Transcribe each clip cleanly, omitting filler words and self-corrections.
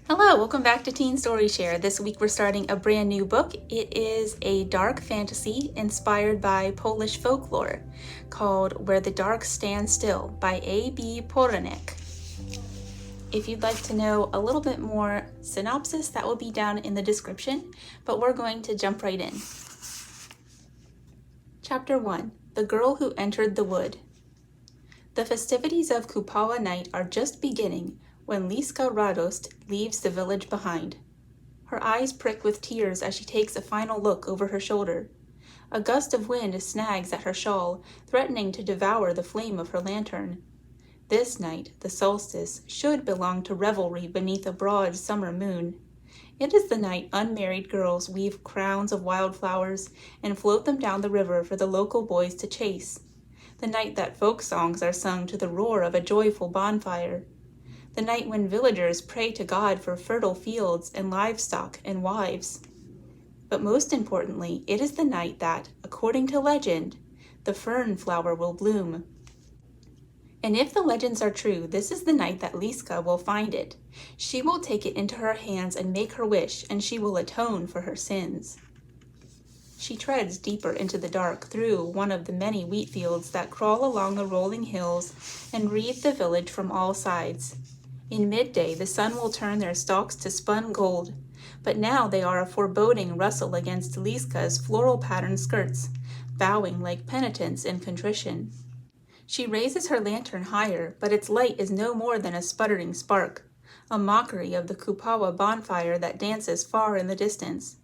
Hello, welcome back to Teen Story Share. This week we're starting a brand new book. It is a dark fantasy inspired by Polish folklore called Where the Dark Stands Still by A.B. Poranek. If you'd like to know a little bit more synopsis, that will be down in the description, but we're going to jump right in. Chapter 1. The Girl Who Entered the Wood. The festivities of Kupawa night are just beginning when Liska Radost leaves the village behind. Her eyes prick with tears as she takes a final look over her shoulder. A gust of wind snags at her shawl, threatening to devour the flame of her lantern. This night, the solstice, should belong to revelry beneath a broad summer moon. It is the night unmarried girls weave crowns of wildflowers and float them down the river for the local boys to chase. The night that folk songs are sung to the roar of a joyful bonfire. The night when villagers pray to God for fertile fields and livestock and wives. But most importantly, it is the night that, according to legend, the fern flower will bloom. And if the legends are true, this is the night that Liska will find it. She will take it into her hands and make her wish, and she will atone for her sins. She treads deeper into the dark through one of the many wheat fields that crawl along the rolling hills and wreathe the village from all sides. In midday, the sun will turn their stalks to spun gold, but now they are a foreboding rustle against Liska's floral-patterned skirts, bowing like penitence in contrition. She raises her lantern higher, but its light is no more than a sputtering spark, a mockery of the Kupawa bonfire that dances far in the distance,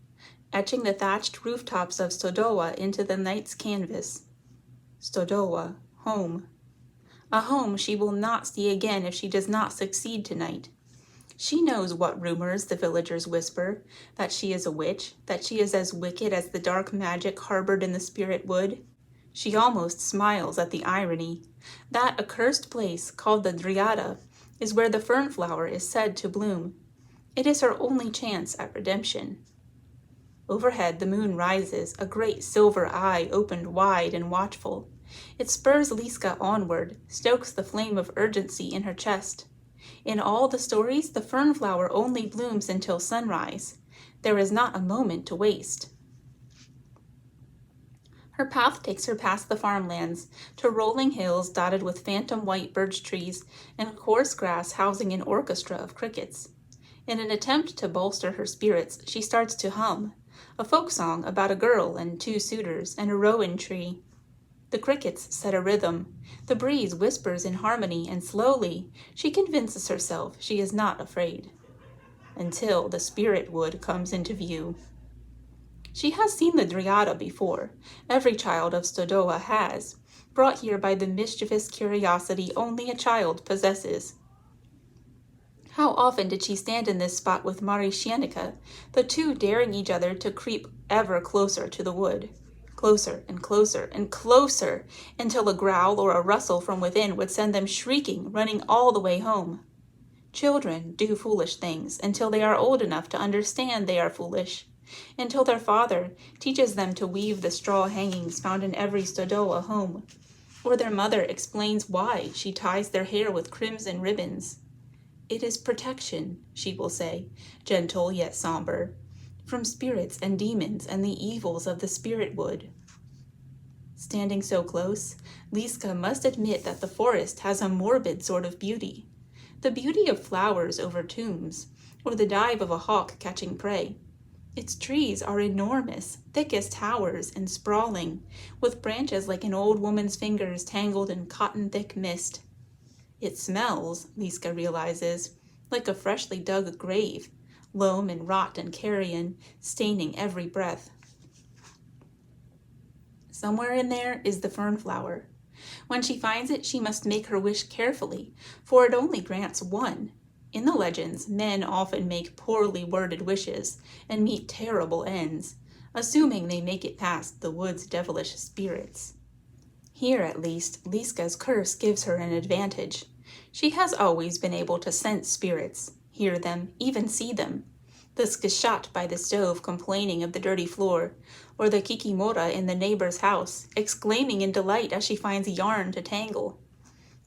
etching the thatched rooftops of Stodoła into the night's canvas. Stodoła, home. A home she will not see again if she does not succeed tonight. She knows what rumors the villagers whisper, that she is a witch, that she is as wicked as the dark magic harbored in the spirit wood. She almost smiles at the irony. That accursed place, called the Driada, is where the fern flower is said to bloom. It is her only chance at redemption. Overhead the moon rises, a great silver eye opened wide and watchful. It spurs Liska onward, stokes the flame of urgency in her chest. In all the stories, the fern flower only blooms until sunrise. There is not a moment to waste. Her path takes her past the farmlands, to rolling hills dotted with phantom white birch trees and coarse grass housing an orchestra of crickets. In an attempt to bolster her spirits, she starts to hum, a folk song about a girl and two suitors and a rowan tree. The crickets set a rhythm. The breeze whispers in harmony, and slowly she convinces herself she is not afraid. Until the spirit wood comes into view. She has seen the Driada before. Every child of Stodoła has, brought here by the mischievous curiosity only a child possesses. How often did she stand in this spot with Marysianica, the two daring each other to creep ever closer to the wood. Closer and closer and closer, until a growl or a rustle from within would send them shrieking, running all the way home. Children do foolish things until they are old enough to understand they are foolish, until their father teaches them to weave the straw hangings found in every Stodoła home, or their mother explains why she ties their hair with crimson ribbons. It is protection, she will say, gentle yet somber, from spirits and demons and the evils of the spirit wood. Standing so close, Liska must admit that the forest has a morbid sort of beauty. The beauty of flowers over tombs, or the dive of a hawk catching prey. Its trees are enormous, thick as towers and sprawling, with branches like an old woman's fingers tangled in cotton-thick mist. It smells, Liska realizes, like a freshly dug grave, loam and rot and carrion staining every breath. Somewhere in there is the fern flower. When she finds it, she must make her wish carefully, for it only grants one. In the legends, men often make poorly worded wishes and meet terrible ends, assuming they make it past the wood's devilish spirits. Here, at least, Liska's curse gives her an advantage. She has always been able to sense spirits, hear them, even see them. The skishat by the stove complaining of the dirty floor, or the kikimora in the neighbor's house, exclaiming in delight as she finds yarn to tangle.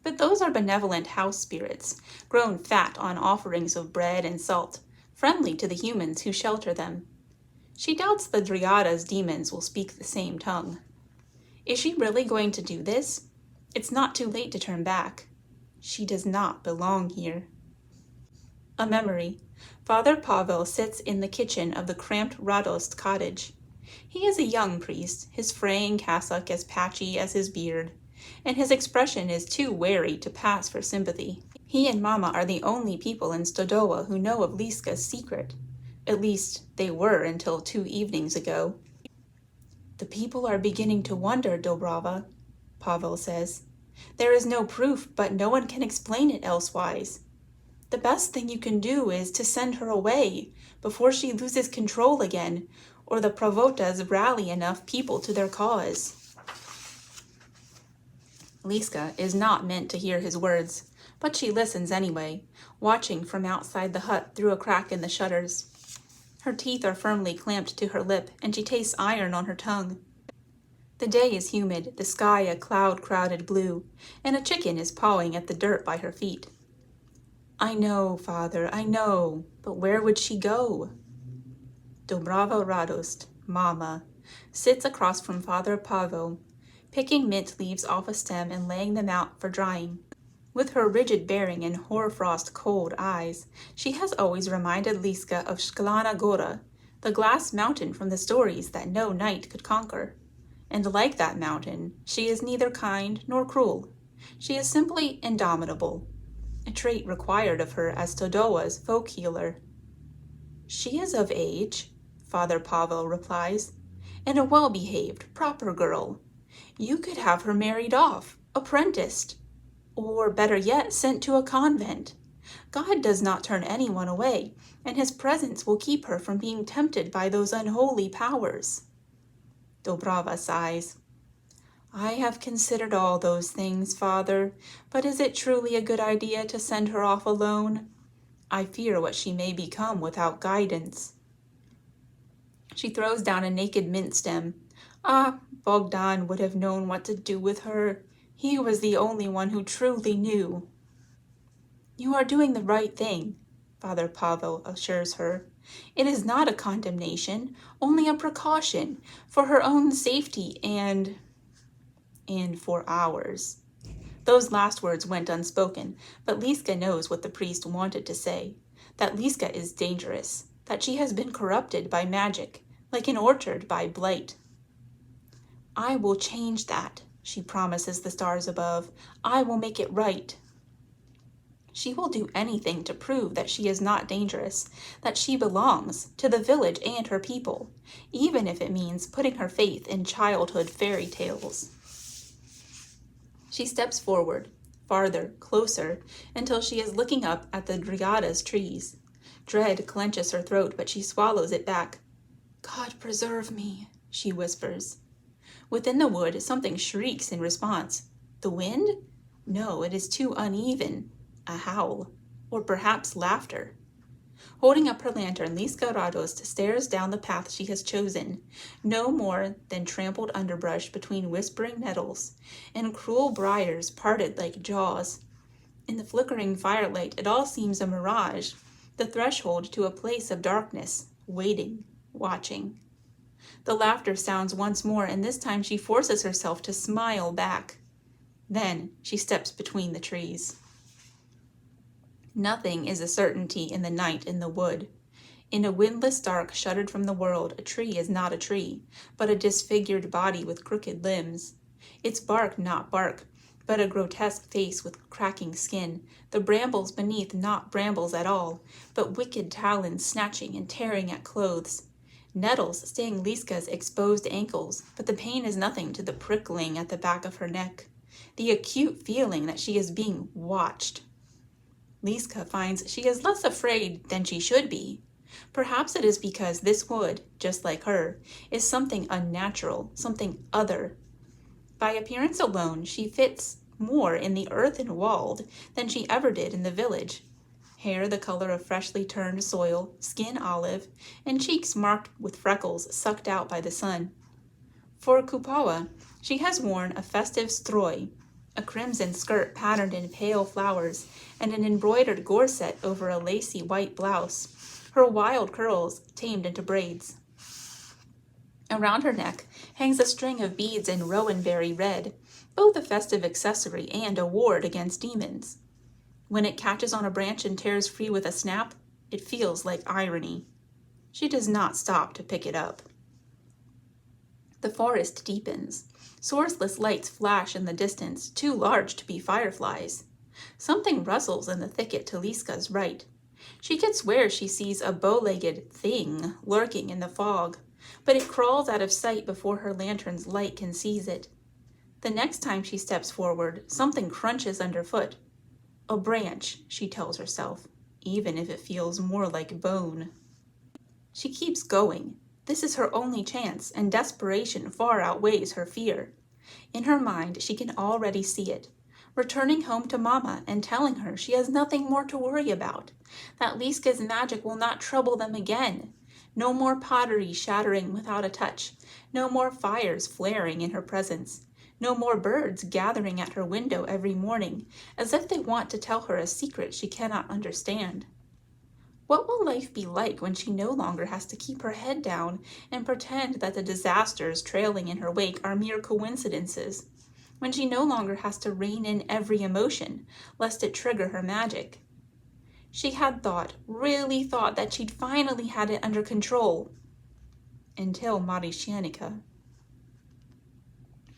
But those are benevolent house spirits, grown fat on offerings of bread and salt, friendly to the humans who shelter them. She doubts the Dryada's demons will speak the same tongue. Is she really going to do this? It's not too late to turn back. She does not belong here. A memory. Father Pavel sits in the kitchen of the cramped Radost cottage. He is a young priest, his fraying cassock as patchy as his beard, and his expression is too wary to pass for sympathy. He and Mama are the only people in Stodowa who know of Liska's secret. At least, they were until 2 evenings ago. The people are beginning to wonder, Dobrava, Pavel says. There is no proof, but no one can explain it elsewise. The best thing you can do is to send her away before she loses control again, or the Pravotas rally enough people to their cause. Liska is not meant to hear his words, but she listens anyway, watching from outside the hut through a crack in the shutters. Her teeth are firmly clamped to her lip, and she tastes iron on her tongue. The day is humid, the sky a cloud-crowded blue, and a chicken is pawing at the dirt by her feet. I know, Father, I know, but where would she go? Dobrava Radost, Mama, sits across from Father Pavel, picking mint leaves off a stem and laying them out for drying. With her rigid bearing and hoarfrost cold eyes, she has always reminded Liska of Shklana Gora, the glass mountain from the stories that no knight could conquer. And like that mountain, she is neither kind nor cruel. She is simply indomitable, a trait required of her as Stodowa's folk healer. She is of age, Father Pavel replies, and a well-behaved, proper girl. You could have her married off, apprenticed, or better yet, sent to a convent. God does not turn anyone away, and his presence will keep her from being tempted by those unholy powers. Dobrava sighs. I have considered all those things, Father, but is it truly a good idea to send her off alone? I fear what she may become without guidance. She throws down a naked mint stem. Ah, Bogdan would have known what to do with her. He was the only one who truly knew. You are doing the right thing, Father Pavel assures her. It is not a condemnation, only a precaution, for her own safety and for ours. Those last words went unspoken, but Liska knows what the priest wanted to say, that Liska is dangerous, that she has been corrupted by magic, like an orchard by blight. I will change that, she promises the stars above. I will make it right. She will do anything to prove that she is not dangerous, that she belongs to the village and her people, even if it means putting her faith in childhood fairy tales. She steps forward, farther, closer, until she is looking up at the Dryada's trees. Dread clenches her throat, but she swallows it back. God preserve me, she whispers. Within the wood, something shrieks in response. The wind? No, it is too uneven. A howl, or perhaps laughter. Holding up her lantern, Liska Radost stares down the path she has chosen, no more than trampled underbrush between whispering nettles, and cruel briars parted like jaws. In the flickering firelight, it all seems a mirage, the threshold to a place of darkness, waiting, watching. The laughter sounds once more, and this time she forces herself to smile back. Then she steps between the trees. Nothing is a certainty in the night in the wood. In a windless dark shuttered from the world, a tree is not a tree, but a disfigured body with crooked limbs. Its bark not bark, but a grotesque face with cracking skin, the brambles beneath not brambles at all, but wicked talons snatching and tearing at clothes. Nettles sting Liska's exposed ankles, but the pain is nothing to the prickling at the back of her neck, the acute feeling that she is being watched. Liska finds she is less afraid than she should be. Perhaps it is because this wood, just like her, is something unnatural, something other. By appearance alone, she fits more in the earthen walled than she ever did in the village. Hair the color of freshly turned soil, skin olive, and cheeks marked with freckles sucked out by the sun. For Kupawa, she has worn a festive stroi, a crimson skirt patterned in pale flowers, and an embroidered gorset over a lacy white blouse, her wild curls tamed into braids. Around her neck hangs a string of beads in rowanberry red, both a festive accessory and a ward against demons. When it catches on a branch and tears free with a snap, it feels like irony. She does not stop to pick it up. The forest deepens. Sourceless lights flash in the distance, too large to be fireflies. Something rustles in the thicket to Liska's right. She could swear she sees a bow-legged thing lurking in the fog, but it crawls out of sight before her lantern's light can seize it. The next time she steps forward, something crunches underfoot. A branch, she tells herself, even if it feels more like bone. She keeps going. This is her only chance, and desperation far outweighs her fear. In her mind, she can already see it, returning home to Mama and telling her she has nothing more to worry about, that Liska's magic will not trouble them again. No more pottery shattering without a touch, no more fires flaring in her presence, no more birds gathering at her window every morning, as if they want to tell her a secret she cannot understand. What will life be like when she no longer has to keep her head down and pretend that the disasters trailing in her wake are mere coincidences? When she no longer has to rein in every emotion, lest it trigger her magic? She had really thought that she'd finally had it under control. Until Marishanika.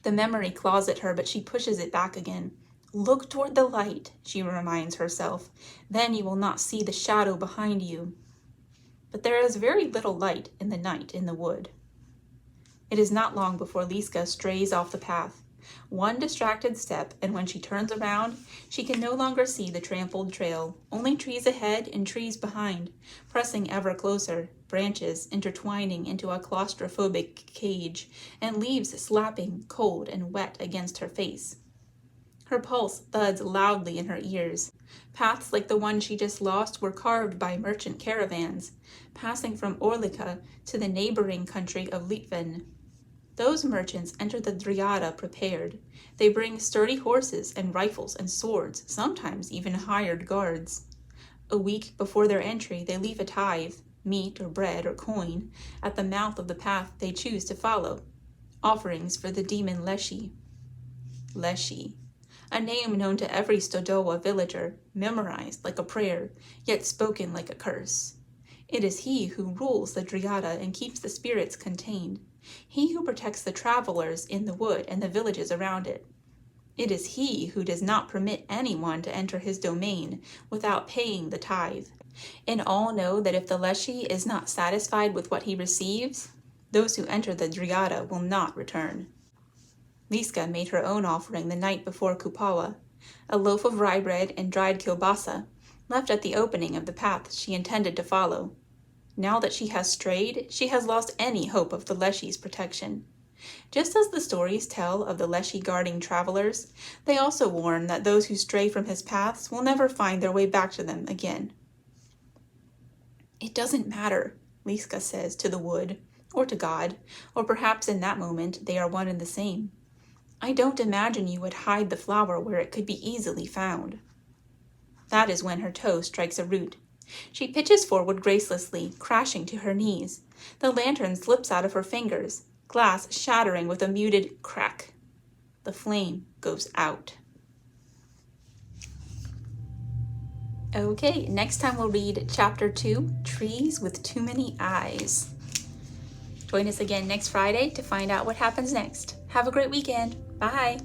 The memory claws at her, but she pushes it back again. Look toward the light, she reminds herself. Then you will not see the shadow behind you. But there is very little light in the night in the wood. It is not long before Liska strays off the path. One distracted step, and when she turns around, she can no longer see the trampled trail, only trees ahead and trees behind, pressing ever closer, branches intertwining into a claustrophobic cage, and leaves slapping, cold and wet against her face. Her pulse thuds loudly in her ears. Paths like the one she just lost were carved by merchant caravans, passing from Orlika to the neighboring country of Litven. Those merchants enter the Dryada prepared. They bring sturdy horses and rifles and swords, sometimes even hired guards. A week before their entry, they leave a tithe, meat or bread or coin, at the mouth of the path they choose to follow. Offerings for the demon Leszy. Leszy, a name known to every Stodowa villager, memorized like a prayer, yet spoken like a curse. It is he who rules the Dryada and keeps the spirits contained. He who protects the travelers in the wood and the villages around it. It is he who does not permit anyone to enter his domain without paying the tithe. And all know that if the Leszy is not satisfied with what he receives, those who enter the Dryada will not return. Liska made her own offering the night before Kupawa, a loaf of rye bread and dried kielbasa, left at the opening of the path she intended to follow. Now that she has strayed, she has lost any hope of the Leshy's protection. Just as the stories tell of the Leszy guarding travelers, they also warn that those who stray from his paths will never find their way back to them again. It doesn't matter, Liska says to the wood, or to God, or perhaps in that moment they are one and the same. I don't imagine you would hide the flower where it could be easily found. That is when her toe strikes a root. She pitches forward gracelessly, crashing to her knees. The lantern slips out of her fingers, glass shattering with a muted crack. The flame goes out. Okay, next time we'll read Chapter 2, Trees with Too Many Eyes. Join us again next Friday to find out what happens next. Have a great weekend. Bye.